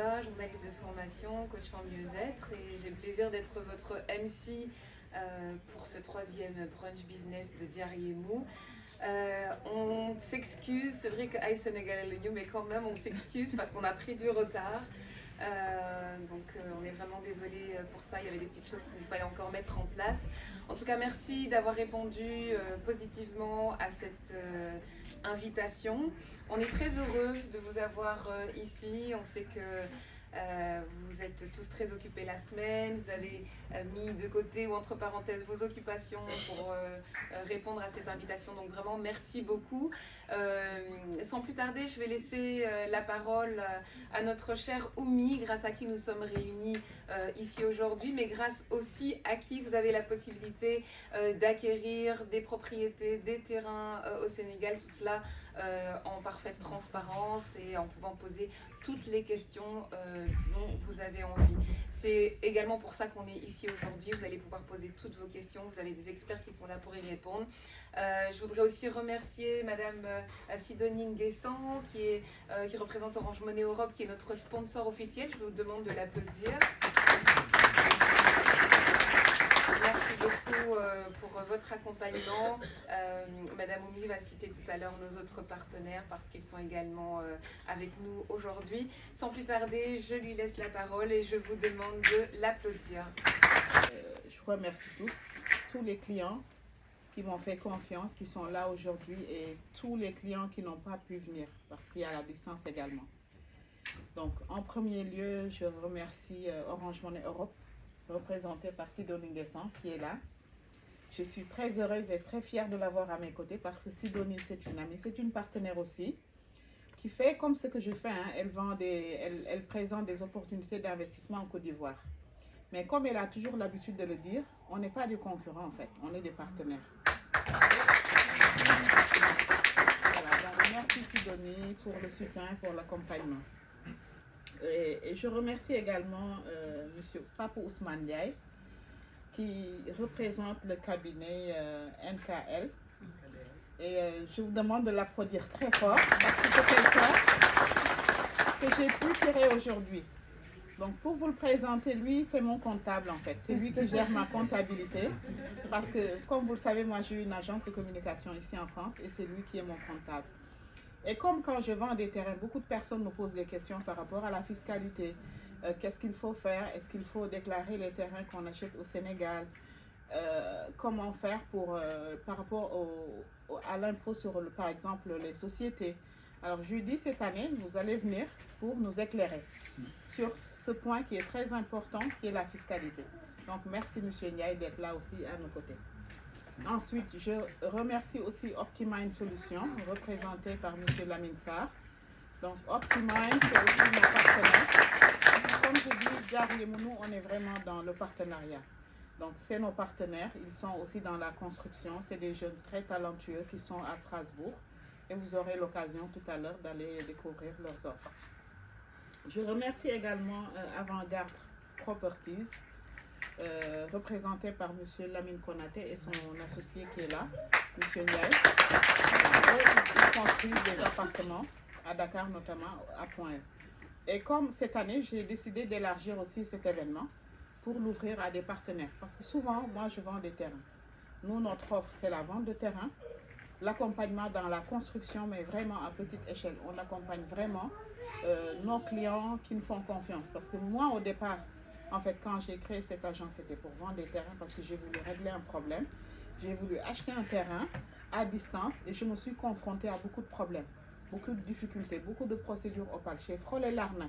Baba, journaliste de formation, coach en mieux-être, et j'ai le plaisir d'être votre MC pour ce troisième brunch business de Diariemou. On s'excuse, c'est vrai que Aïe Sénégal est le new, mais quand même on s'excuse parce qu'on a pris du retard. On est vraiment désolé pour ça, il y avait des petites choses qu'il fallait encore mettre en place. En tout cas, merci d'avoir répondu positivement à cette invitation. On est très heureux de vous avoir ici. On sait que vous êtes tous très occupés la semaine, vous avez mis de côté ou entre parenthèses vos occupations pour répondre à cette invitation. Donc vraiment, merci beaucoup. Sans plus tarder, je vais laisser la parole à notre chère Oumi, grâce à qui nous sommes réunis ici aujourd'hui, mais grâce aussi à qui vous avez la possibilité d'acquérir des propriétés, des terrains au Sénégal, tout cela en parfaite transparence et en pouvant poser toutes les questions dont vous avez envie. C'est également pour ça qu'on est ici aujourd'hui. Vous allez pouvoir poser toutes vos questions. Vous avez des experts qui sont là pour y répondre. Je voudrais aussi remercier Madame Sidonie Nguessan qui représente Orange Money Europe, qui est notre sponsor officiel. Je vous demande de l'applaudir. Merci beaucoup pour votre accompagnement. Madame Oumi va citer tout à l'heure nos autres partenaires parce qu'ils sont également avec nous aujourd'hui. Sans plus tarder, je lui laisse la parole et je vous demande de l'applaudir. Je remercie tous les clients qui m'ont fait confiance, qui sont là aujourd'hui et tous les clients qui n'ont pas pu venir parce qu'il y a la distance également. Donc, en premier lieu, je remercie Orange Money Europe, représenté par Sidonie Nguessan qui est là. Je suis très heureuse et très fière de l'avoir à mes côtés parce que Sidonie, c'est une amie, c'est une partenaire aussi qui fait comme ce que je fais. Elle présente des opportunités d'investissement en Côte d'Ivoire. Mais comme elle a toujours l'habitude de le dire, on n'est pas des concurrents en fait, on est des partenaires. Voilà, donc merci Sidonie pour le soutien, pour l'accompagnement. Et je remercie également M. Papou Ousmane Ndiaye qui représente le cabinet NKL. Et je vous demande de l'applaudir très fort parce que c'est quelqu'un que j'ai pu tirer aujourd'hui. Donc pour vous le présenter, lui c'est mon comptable en fait. C'est lui qui gère ma comptabilité parce que comme vous le savez, moi j'ai une agence de communication ici en France et c'est lui qui est mon comptable. Et comme quand je vends des terrains, beaucoup de personnes me posent des questions par rapport à la fiscalité. Qu'est-ce qu'il faut faire? Est-ce qu'il faut déclarer les terrains qu'on achète au Sénégal? Comment faire par rapport à l'impôt sur, par exemple, les sociétés? Alors, je lui dis cette année, vous allez venir pour nous éclairer sur ce point qui est très important, qui est la fiscalité. Donc, merci M. Ndiaye d'être là aussi à nos côtés. Ensuite, je remercie aussi Optimind Solutions, représenté par M. Lamine Sarr. Donc, Optimind, c'est aussi nos partenaires. Comme je dis, Diariemou, on est vraiment dans le partenariat. Donc, c'est nos partenaires. Ils sont aussi dans la construction. C'est des jeunes très talentueux qui sont à Strasbourg. Et vous aurez l'occasion tout à l'heure d'aller découvrir leurs offres. Je remercie également Avant-Garde Properties, représenté par M. Lamine Konaté et son associé qui est là, M. Ndiaye. Ils construisent des appartements à Dakar, notamment à Point. Et comme cette année, j'ai décidé d'élargir aussi cet événement pour l'ouvrir à des partenaires. Parce que souvent, moi, je vends des terrains. Nous, notre offre, c'est la vente de terrain, l'accompagnement dans la construction, mais vraiment à petite échelle. On accompagne vraiment nos clients qui nous font confiance. Parce que moi, au départ, en fait, quand j'ai créé cette agence, c'était pour vendre des terrains parce que j'ai voulu régler un problème. J'ai voulu acheter un terrain à distance et je me suis confrontée à beaucoup de problèmes, beaucoup de difficultés, beaucoup de procédures opaques. J'ai frôlé l'arnaque.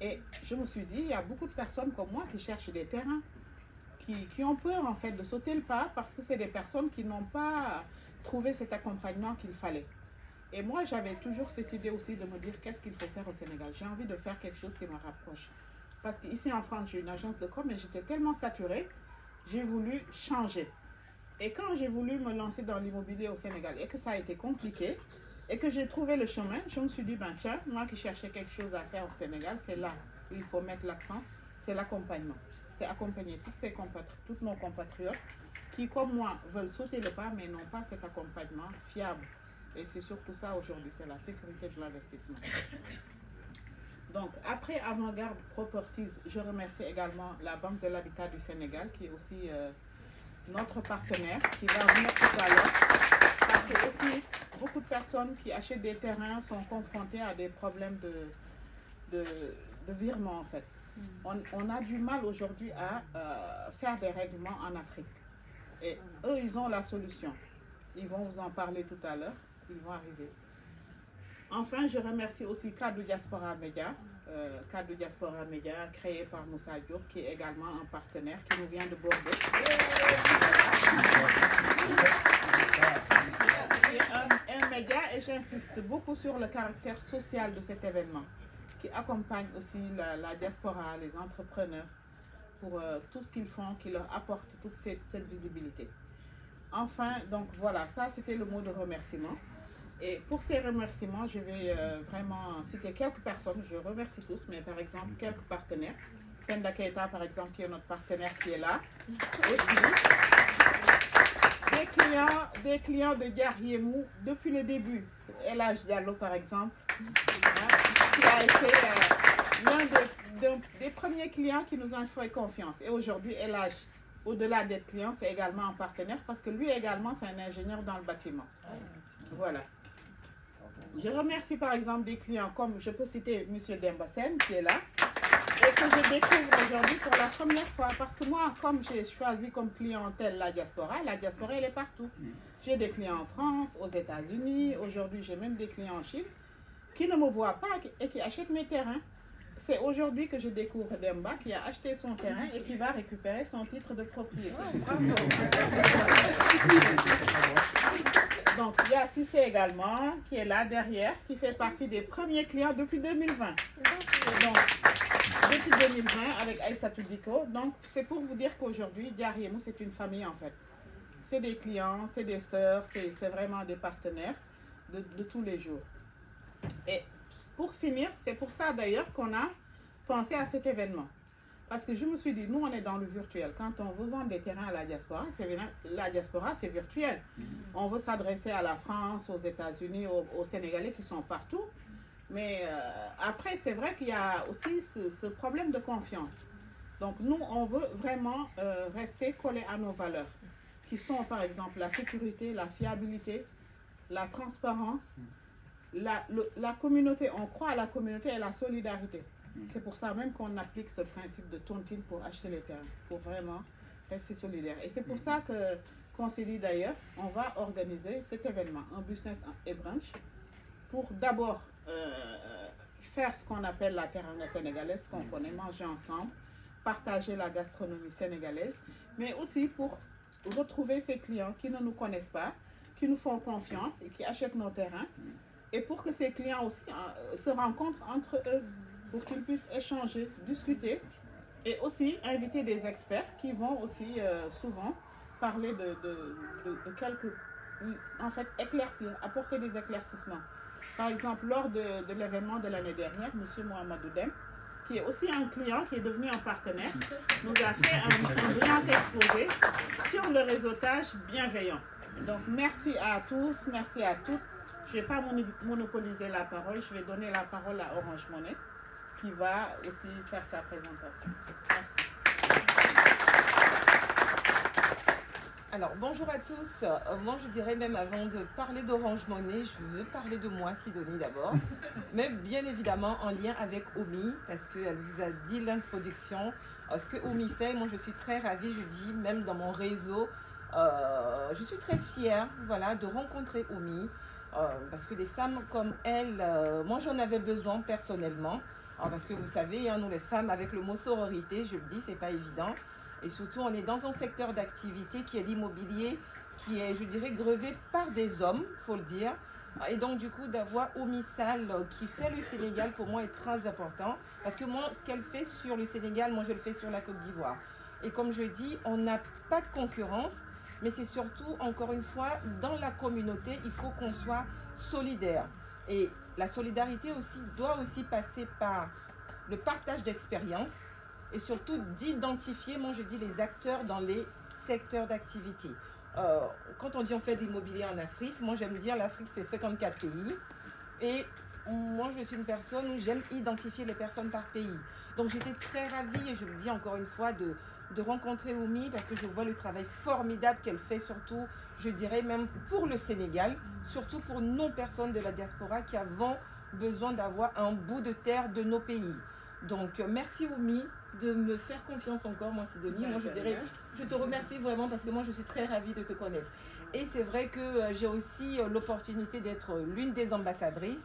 Et je me suis dit, il y a beaucoup de personnes comme moi qui cherchent des terrains, qui ont peur en fait de sauter le pas parce que c'est des personnes qui n'ont pas trouvé cet accompagnement qu'il fallait. Et moi, j'avais toujours cette idée aussi de me dire qu'est-ce qu'il faut faire au Sénégal. J'ai envie de faire quelque chose qui me rapproche. Parce qu'ici en France, j'ai une agence de com et j'étais tellement saturée, j'ai voulu changer. Et quand j'ai voulu me lancer dans l'immobilier au Sénégal et que ça a été compliqué, et que j'ai trouvé le chemin, je me suis dit, ben tiens, moi qui cherchais quelque chose à faire au Sénégal, c'est là où il faut mettre l'accent, c'est l'accompagnement. C'est accompagner tous nos compatriotes qui, comme moi, veulent sauter le pas, mais n'ont pas cet accompagnement fiable. Et c'est surtout ça aujourd'hui, c'est la sécurité de l'investissement. Donc, après Avant-Garde Properties, je remercie également la Banque de l'Habitat du Sénégal, qui est aussi notre partenaire, qui va venir tout à l'heure. Parce que aussi, beaucoup de personnes qui achètent des terrains sont confrontées à des problèmes de virement, en fait. On a du mal aujourd'hui à faire des règlements en Afrique. Et eux, ils ont la solution. Ils vont vous en parler tout à l'heure. Ils vont arriver. Enfin, je remercie aussi Cadre Diaspora Média. Cadre Diaspora Média, créé par Moussa Diop, qui est également un partenaire qui nous vient de Bordeaux. C'est un média, et j'insiste beaucoup sur le caractère social de cet événement, qui accompagne aussi la diaspora, les entrepreneurs, pour tout ce qu'ils font, qui leur apporte toute cette visibilité. Enfin, donc voilà, ça c'était le mot de remerciement. Et pour ces remerciements, je vais vraiment citer quelques personnes. Je remercie tous, mais par exemple, quelques partenaires. Penda Keita, par exemple, qui est notre partenaire qui est là. Aussi, des clients de Diariemou depuis le début. Elage Diallo, par exemple, qui a été l'un des premiers clients qui nous ont fait confiance. Et aujourd'hui, Elage, au-delà d'être client, c'est également un partenaire parce que lui également, c'est un ingénieur dans le bâtiment. Voilà. Je remercie par exemple des clients comme, je peux citer M. Dembasen qui est là et que je découvre aujourd'hui pour la première fois parce que moi, comme j'ai choisi comme clientèle la diaspora elle est partout. J'ai des clients en France, aux États-Unis, aujourd'hui j'ai même des clients en Chine qui ne me voient pas et qui achètent mes terrains. C'est aujourd'hui que je découvre Demba qui a acheté son terrain et qui va récupérer son titre de propriété. Donc, il y a Cissé également qui est là derrière, qui fait partie des premiers clients depuis 2020. Donc, depuis 2020 avec Aïssatou Diko. Donc, c'est pour vous dire qu'aujourd'hui, Diariemou, c'est une famille en fait. C'est des clients, c'est des sœurs, c'est vraiment des partenaires de tous les jours. Et pour finir, c'est pour ça d'ailleurs qu'on a pensé à cet événement. Parce que je me suis dit, nous on est dans le virtuel. Quand on veut vendre des terrains à la diaspora, c'est virtuel. On veut s'adresser à la France, aux États-Unis, aux Sénégalais qui sont partout. Mais après, c'est vrai qu'il y a aussi ce problème de confiance. Donc nous, on veut vraiment rester collés à nos valeurs, qui sont par exemple la sécurité, la fiabilité, la transparence, la communauté. On croit à la communauté et la solidarité. C'est pour ça même qu'on applique ce principe de tontine pour acheter les terrains, pour vraiment rester solidaire. Et c'est pour ça qu'on s'est dit d'ailleurs, on va organiser cet événement, un business et brunch, pour d'abord faire ce qu'on appelle la teranga sénégalaise, qu'on connaît, manger ensemble, partager la gastronomie sénégalaise, mais aussi pour retrouver ces clients qui ne nous connaissent pas, qui nous font confiance et qui achètent nos terrains, et pour que ces clients aussi se rencontrent entre eux, pour qu'ils puissent échanger, discuter, et aussi inviter des experts qui vont aussi souvent parler de quelques, en fait, éclaircir, apporter des éclaircissements. Par exemple, lors de l'événement de l'année dernière, M. Mohamedou Dem, qui est aussi un client, qui est devenu un partenaire, nous a fait un brillant exposé sur le réseautage bienveillant. Donc, merci à tous, merci à toutes. Je ne vais pas monopoliser la parole, je vais donner la parole à Orange Money, qui va aussi faire sa présentation. Merci. Alors, bonjour à tous. Moi, je dirais même avant de parler d'Orange Money, je veux parler de moi, Sidonie, d'abord. Mais bien évidemment en lien avec Omi, parce qu'elle vous a dit l'introduction. Ce que Omi fait, moi, je suis très ravie, je dis, même dans mon réseau, je suis très fière, voilà, de rencontrer Omi. Parce que des femmes comme elle, moi, j'en avais besoin personnellement. Parce que vous savez, nous les femmes, avec le mot sororité, je le dis, c'est pas évident. Et surtout, on est dans un secteur d'activité qui est l'immobilier, qui est, je dirais, grevé par des hommes, il faut le dire. Et donc, du coup, d'avoir Omi Sall qui fait le Sénégal, pour moi, est très important. Parce que moi, ce qu'elle fait sur le Sénégal, moi, je le fais sur la Côte d'Ivoire. Et comme je dis, on n'a pas de concurrence, mais c'est surtout, encore une fois, dans la communauté, il faut qu'on soit solidaire. Et la solidarité aussi doit aussi passer par le partage d'expériences et surtout d'identifier, moi je dis, les acteurs dans les secteurs d'activité. Quand on dit on fait de l'immobilier en Afrique, moi j'aime dire l'Afrique c'est 54 pays et moi je suis une personne où j'aime identifier les personnes par pays. Donc j'étais très ravie, et je le dis encore une fois, de rencontrer Oumi, parce que je vois le travail formidable qu'elle fait, surtout, je dirais même pour le Sénégal, surtout pour nos personnes de la diaspora qui avons besoin d'avoir un bout de terre de nos pays. Donc merci Oumi de me faire confiance encore, moi Sidonie. Moi je dirais, je te remercie vraiment parce que moi je suis très ravie de te connaître. Et c'est vrai que j'ai aussi l'opportunité d'être l'une des ambassadrices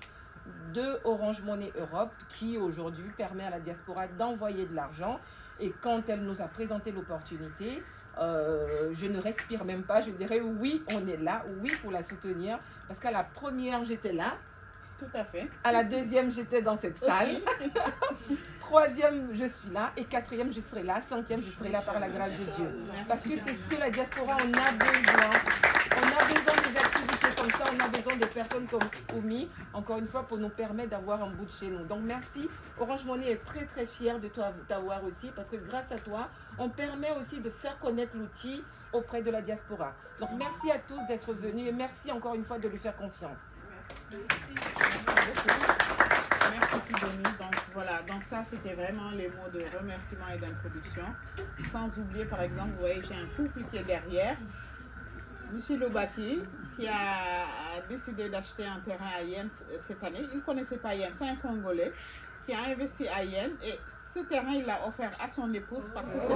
de Orange Money Europe qui aujourd'hui permet à la diaspora d'envoyer de l'argent. Et quand elle nous a présenté l'opportunité, je ne respire même pas, je dirais oui, on est là, oui pour la soutenir. Parce qu'à la première, j'étais là. Tout à fait. À la deuxième, j'étais dans cette salle. Troisième, je suis là. Et quatrième, je serai là. Cinquième, je serai là par la grâce de Dieu. Parce que c'est ce que la diaspora, on a besoin. On a besoin des activités comme ça. On a besoin de personnes comme Oumi, encore une fois, pour nous permettre d'avoir un bout de chez nous. Donc merci. Orange Money est très très fière de t'avoir aussi. Parce que grâce à toi, on permet aussi de faire connaître l'outil auprès de la diaspora. Donc merci à tous d'être venus. Et merci encore une fois de lui faire confiance. Merci Sidonie. Donc voilà, donc ça c'était vraiment les mots de remerciement et d'introduction. Sans oublier par exemple, vous voyez, j'ai un couple qui est derrière. Monsieur Lobaki qui a décidé d'acheter un terrain à Yen cette année. Il ne connaissait pas Yen, c'est un Congolais qui a investi à Yen et ce terrain il l'a offert à son épouse parce que c'était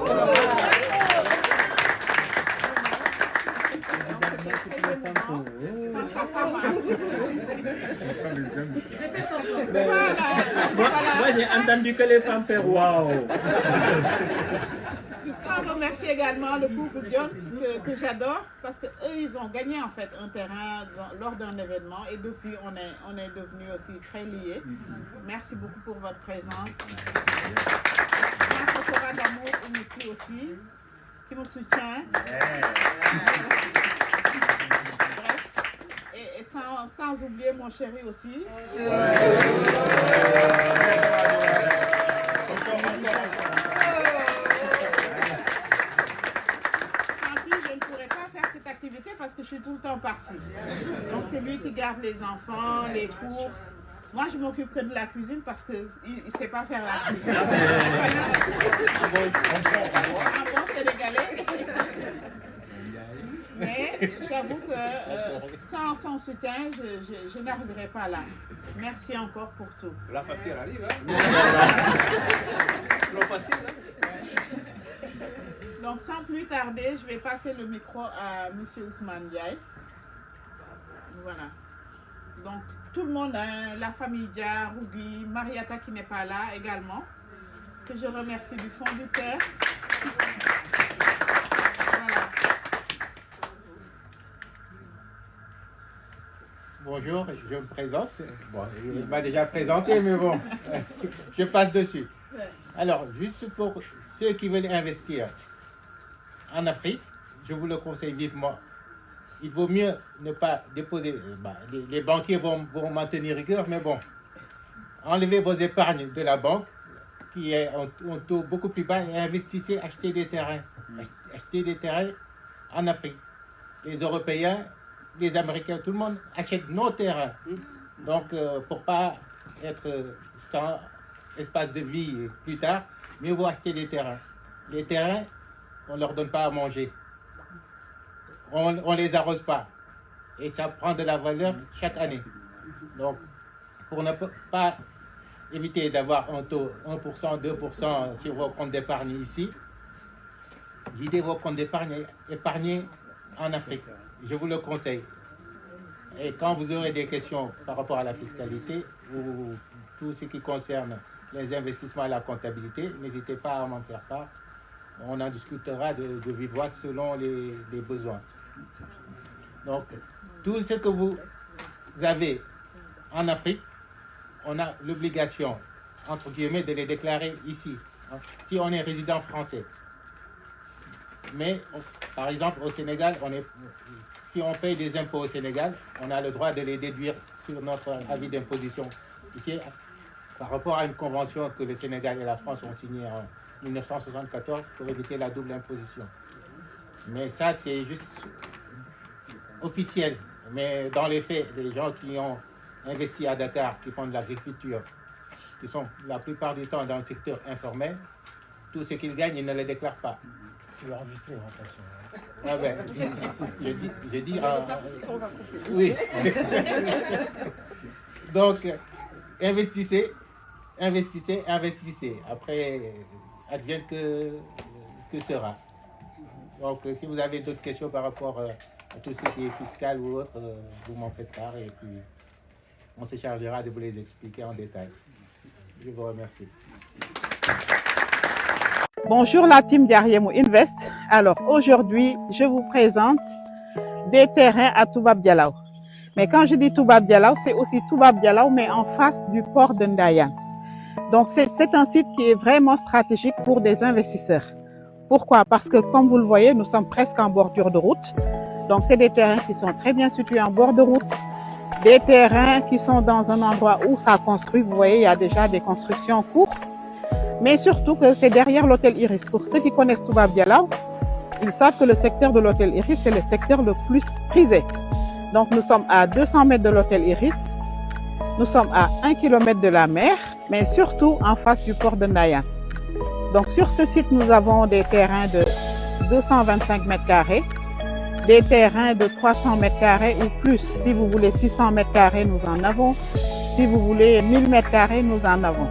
Moi, j'ai entendu que les femmes font waouh. Sans remercier également le couple Jones que j'adore parce qu'eux ils ont gagné en fait un terrain lors d'un événement et depuis on est devenus aussi très liés. Merci beaucoup pour votre présence. Merci Cora d'amour ici aussi qui me soutient. Et sans oublier mon chéri aussi. Parce que je suis tout le temps partie. Donc c'est lui qui garde les enfants, les courses. Moi je m'occupe que de la cuisine parce qu'il ne sait pas faire la cuisine. Un bon Sénégalais. Mais j'avoue que sans son soutien, je n'arriverai pas là. Merci encore pour tout. La facture arrive, hein? Trop facile, hein? Donc sans plus tarder, je vais passer le micro à M. Ousmane Ndiaye. Voilà. Donc tout le monde, hein, la famille Dia, Rougui, Mariata qui n'est pas là également, que je remercie du fond du cœur. Voilà. Bonjour, je me présente. Bon, il m'a déjà présenté, mais bon, je passe dessus. Alors, juste pour ceux qui veulent investir en Afrique, je vous le conseille vivement. Il vaut mieux ne pas déposer. Les banquiers vont maintenir rigueur, mais bon, enlevez vos épargnes de la banque, qui est un taux beaucoup plus bas, et investissez, achetez des terrains. Achetez des terrains en Afrique. Les Européens, les Américains, tout le monde achète nos terrains. Donc, pour ne pas être sans espace de vie plus tard, mieux vaut acheter des terrains. Les terrains, on ne leur donne pas à manger. On ne les arrose pas. Et ça prend de la valeur chaque année. Donc, pour ne pas éviter d'avoir un taux 1%, 2% sur vos comptes d'épargne ici, videz vos comptes d'épargne et épargnez en Afrique. Je vous le conseille. Et quand vous aurez des questions par rapport à la fiscalité ou tout ce qui concerne les investissements et la comptabilité, n'hésitez pas à m'en faire part. On en discutera de vive voix selon les besoins. Donc, tout ce que vous avez en Afrique, on a l'obligation, entre guillemets, de les déclarer ici, hein, si on est résident français. Mais, par exemple, au Sénégal, si on paye des impôts au Sénégal, on a le droit de les déduire sur notre avis d'imposition. Ici, par rapport à une convention que le Sénégal et la France ont signée en 1974 pour éviter la double imposition. Mais ça, c'est juste officiel. Mais dans les faits, les gens qui ont investis à Dakar, qui font de l'agriculture, qui sont la plupart du temps dans le secteur informel, tout ce qu'ils gagnent, ils ne le déclarent pas. Tu l'as enregistré, attention. Ah ben, j'ai dit oui. Donc, investissez. Après, advienne que sera. Donc, si vous avez d'autres questions par rapport à tout ce qui est fiscal ou autre, vous m'en faites part et puis on se chargera de vous les expliquer en détail. Je vous remercie. Bonjour la team d'Ariemou Invest. Alors aujourd'hui, je vous présente des terrains à Toubab Dialaw. Mais quand je dis Toubab Dialaw, c'est aussi Toubab Dialaw, mais en face du port de Ndayane. Donc c'est un site qui est vraiment stratégique pour des investisseurs. Pourquoi? Parce que comme vous le voyez, nous sommes presque en bordure de route. Donc c'est des terrains qui sont très bien situés en bord de route. Des terrains qui sont dans un endroit où ça construit. Vous voyez, il y a déjà des constructions en cours. Mais surtout que c'est derrière l'hôtel Iris. Pour ceux qui connaissent Toubab Dialaw, ils savent que le secteur de l'hôtel Iris, c'est le secteur le plus prisé. Donc nous sommes à 200 mètres de l'hôtel Iris. Nous sommes à 1 km de la mer, mais surtout en face du port de Ndayane. Donc sur ce site, nous avons des terrains de 225 mètres carrés, des terrains de 300 mètres carrés ou plus. Si vous voulez 600 mètres carrés, nous en avons. Si vous voulez 1000 mètres carrés, nous en avons.